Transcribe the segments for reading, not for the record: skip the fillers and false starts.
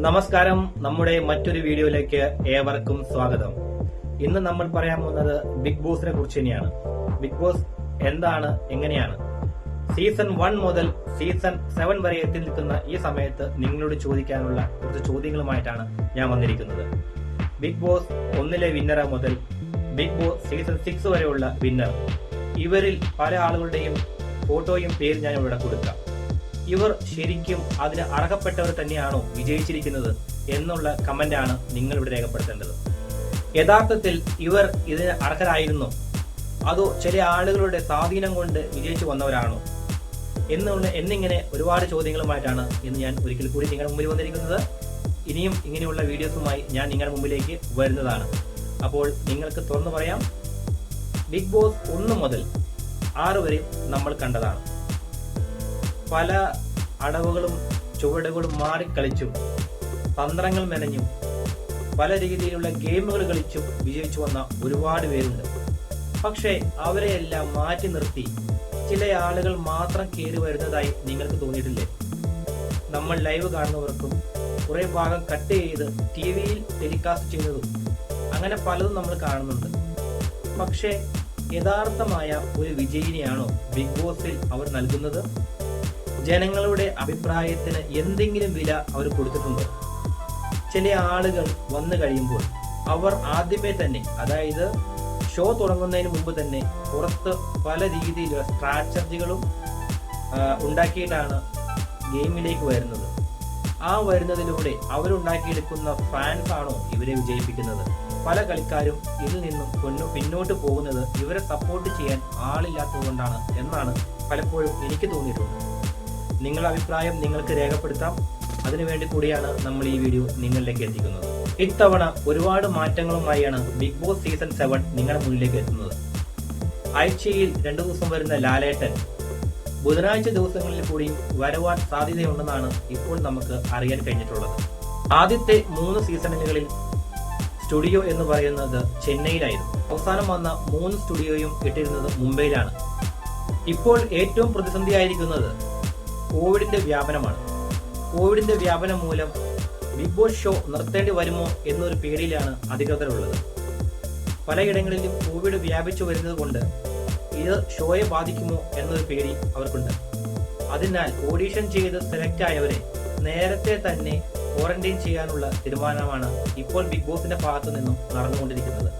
നമസ്കാരം. നമ്മുടെ മറ്റൊരു വീഡിയോയിലേക്ക് ഏവർക്കും സ്വാഗതം. ഇന്ന് നമ്മൾ പറയാൻ പോകുന്നത് ബിഗ് ബോസിനെ കുറിച്ച് തന്നെയാണ്. ബിഗ് ബോസ് എന്താണ്, എങ്ങനെയാണ്, സീസൺ 1 മുതൽ സീസൺ 7 വരെ എത്തി നിൽക്കുന്ന ഈ സമയത്ത് നിങ്ങളോട് ചോദിക്കാനുള്ള കുറച്ച് ചോദ്യങ്ങളുമായിട്ടാണ് ഞാൻ വന്നിരിക്കുന്നത്. ബിഗ് ബോസ് 1 വിന്നർ മുതൽ ബിഗ് ബോസ് സീസൺ 6 വരെയുള്ള വിന്നർ, ഇവരിൽ പല ആളുകളുടെയും ഫോട്ടോയും പേര് ഞാൻ ഇവിടെ കൊടുക്കാം. ഇവർ ശരിക്കും അതിന് അർഹപ്പെട്ടവർ തന്നെയാണോ വിജയിച്ചിരിക്കുന്നത് എന്നുള്ള കമന്റാണ് നിങ്ങൾ ഇവിടെ രേഖപ്പെടുത്തേണ്ടത്. യഥാർത്ഥത്തിൽ ഇവർ ഇതിന് അർഹരായിരുന്നോ, അതോ ചില ആളുകളുടെ സ്വാധീനം കൊണ്ട് വിജയിച്ചു വന്നവരാണോ എന്നിങ്ങനെ ഒരുപാട് ചോദ്യങ്ങളുമായിട്ടാണ് ഇന്ന് ഞാൻ ഒരിക്കൽ കൂടി നിങ്ങളുടെ മുമ്പിൽ വന്നിരിക്കുന്നത്. ഇനിയും ഇങ്ങനെയുള്ള വീഡിയോസുമായി ഞാൻ നിങ്ങളുടെ മുമ്പിലേക്ക് വരുന്നതാണ്. അപ്പോൾ നിങ്ങൾക്ക് തുറന്നു പറയാം, ബിഗ് ബോസ് 1 മുതൽ 6 വരെ നമ്മൾ കണ്ടതാണ്. പല അടവുകളും ചുവടുകളും മാറിക്കളിച്ചും തന്ത്രങ്ങൾ മെനഞ്ഞും പല രീതിയിലുള്ള ഗെയിമുകൾ കളിച്ചും വിജയിച്ചു വന്ന ഒരുപാട് പേരുണ്ട്. പക്ഷേ അവരെയെല്ലാം മാറ്റി നിർത്തി ചില ആളുകൾ മാത്രം കയറി വരുന്നതായി നിങ്ങൾക്ക് തോന്നിയിട്ടില്ലേ? നമ്മൾ ലൈവ് കാണുന്നവർക്കും കുറെ ഭാഗം കട്ട് ചെയ്ത് ടിവിയിൽ ടെലികാസ്റ്റ് ചെയ്യുന്നതും അങ്ങനെ പലതും നമ്മൾ കാണുന്നുണ്ട്. പക്ഷേ യഥാർത്ഥമായ ഒരു വിജയിനെയാണോ ബിഗ് ബോസിൽ അവർ നൽകുന്നത്? ജനങ്ങളുടെ അഭിപ്രായത്തിന് എന്തെങ്കിലും വില അവർ കൊടുത്തിട്ടുണ്ടോ? ചില ആളുകൾ വന്നു കഴിയുമ്പോൾ അവർ ആദ്യമേ തന്നെ, അതായത് ഷോ തുടങ്ങുന്നതിന് മുമ്പ് തന്നെ പുറത്ത് പല രീതിയിലുള്ള സ്ട്രാറ്റജികളും ഉണ്ടാക്കിയിട്ടാണ് ഗെയിമിലേക്ക് വരുന്നത്. ആ വരുന്നതിലൂടെ അവരുണ്ടാക്കിയെടുക്കുന്ന ഫാൻസ് ആണോ ഇവരെ വിജയിപ്പിക്കുന്നത്? പല കളിക്കാരും ഇതിൽ നിന്നും പിന്നോട്ട് പോകുന്നത് ഇവരെ സപ്പോർട്ട് ചെയ്യാൻ ആളില്ലാത്തതുകൊണ്ടാണ് എന്നാണ് പലപ്പോഴും എനിക്ക് തോന്നിയിട്ടുള്ളത്. നിങ്ങളുടെ അഭിപ്രായം നിങ്ങൾക്ക് രേഖപ്പെടുത്താം. അതിനുവേണ്ടി കൂടിയാണ് നമ്മൾ ഈ വീഡിയോ നിങ്ങളിലേക്ക് എത്തിക്കുന്നത്. ഇത്തവണ ഒരുപാട് മാറ്റങ്ങളുമായാണ് ബിഗ് ബോസ് സീസൺ 7 നിങ്ങളുടെ മുന്നിലേക്ക് എത്തുന്നത്. ആഴ്ചയിൽ 2 ദിവസം വരുന്ന ലാലേട്ടൻ ബുധനാഴ്ച ദിവസങ്ങളിൽ കൂടി വരുവാൻ സാധ്യതയുണ്ടെന്നാണ് ഇപ്പോൾ നമുക്ക് അറിയാൻ കഴിഞ്ഞിട്ടുള്ളത്. ആദ്യത്തെ 3 സീസണുകളിൽ സ്റ്റുഡിയോ എന്ന് പറയുന്നത് ചെന്നൈയിലായിരുന്നു. അവസാനം വന്ന 3 സ്റ്റുഡിയോയും ഇട്ടിരുന്നത് മുംബൈയിലാണ്. ഇപ്പോൾ ഏറ്റവും പ്രതിസന്ധിയായിരിക്കുന്നത് കോവിഡിന്റെ വ്യാപനമാണ്. കോവിഡിന്റെ വ്യാപനം മൂലം ബിഗ് ബോസ് ഷോ നിർത്തേണ്ടി വരുമോ എന്നൊരു പേടിയിലാണ് അധികൃതരുള്ളത്. പലയിടങ്ങളിലും കോവിഡ് വ്യാപിച്ചു വരുന്നത് കൊണ്ട് ഇത് ഷോയെ ബാധിക്കുമോ എന്നൊരു പേടി അവർക്കുണ്ട്. അതിനാൽ ഓഡീഷൻ ചെയ്ത് സെലക്ട് ആയവരെ നേരത്തെ തന്നെ ക്വാറന്റൈൻ ചെയ്യാനുള്ള തീരുമാനമാണ് ഇപ്പോൾ ബിഗ് ബോസിന്റെ ഭാഗത്തു നിന്നും നടന്നുകൊണ്ടിരിക്കുന്നത്.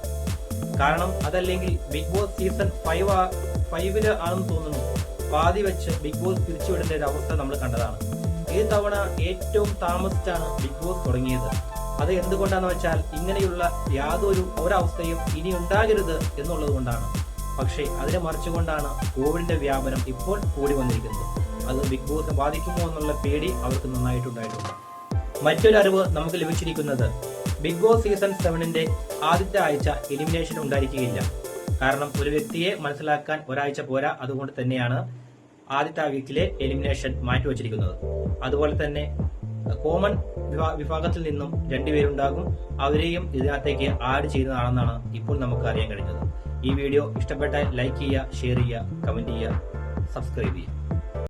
കാരണം അതല്ലെങ്കിൽ ബിഗ് ബോസ് സീസൺ 5 ആണെന്ന് തോന്നുന്നു പാതി വെച്ച് ബിഗ് ബോസ് പിരിച്ചുവിടേണ്ട ഒരു അവസ്ഥ നമ്മൾ കണ്ടതാണ്. ഈ തവണ ഏറ്റവും താമസിച്ചാണ് ബിഗ് ബോസ് തുടങ്ങിയത്. അത് എന്തുകൊണ്ടാണെന്ന് വെച്ചാൽ ഇങ്ങനെയുള്ള യാതൊരു ഒരവസ്ഥയും ഇനി ഉണ്ടാകരുത് എന്നുള്ളത് കൊണ്ടാണ്. പക്ഷേ അതിനെ മറിച്ചുകൊണ്ടാണ് കോവിഡിന്റെ വ്യാപനം ഇപ്പോൾ കൂടി വന്നിരിക്കുന്നത്. അത് ബിഗ് ബോസിനെ ബാധിക്കുമോ എന്നുള്ള പേടി അവർക്ക് നന്നായിട്ടുണ്ടായിട്ടുണ്ട്. മറ്റൊരു അറിവ് നമുക്ക് ലഭിച്ചിരിക്കുന്നത് ബിഗ് ബോസ് സീസൺ 7 ആദ്യത്തെ ആഴ്ച എലിമിനേഷൻ ഉണ്ടായിരിക്കുകയില്ല. കാരണം ഒരു വ്യക്തിയെ മനസ്സിലാക്കാൻ ഒരാഴ്ച പോരാ. അതുകൊണ്ട് തന്നെയാണ് ആദ്യത്തെ വീക്കിലെ എലിമിനേഷൻ മാറ്റിവെച്ചിരിക്കുന്നത്. അതുപോലെ തന്നെ കോമൺ വിഭാഗത്തിൽ നിന്നും 2 പേരുണ്ടാകും. അവരെയും ഇതിനകത്തേക്ക് ആഡ് ചെയ്യുന്നതാണെന്നാണ് ഇപ്പോൾ നമുക്ക് അറിയാൻ കഴിഞ്ഞത്. ഈ വീഡിയോ ഇഷ്ടപ്പെട്ടാൽ ലൈക്ക് ചെയ്യുക, ഷെയർ ചെയ്യുക, കമന്റ് ചെയ്യുക, സബ്സ്ക്രൈബ് ചെയ്യുക.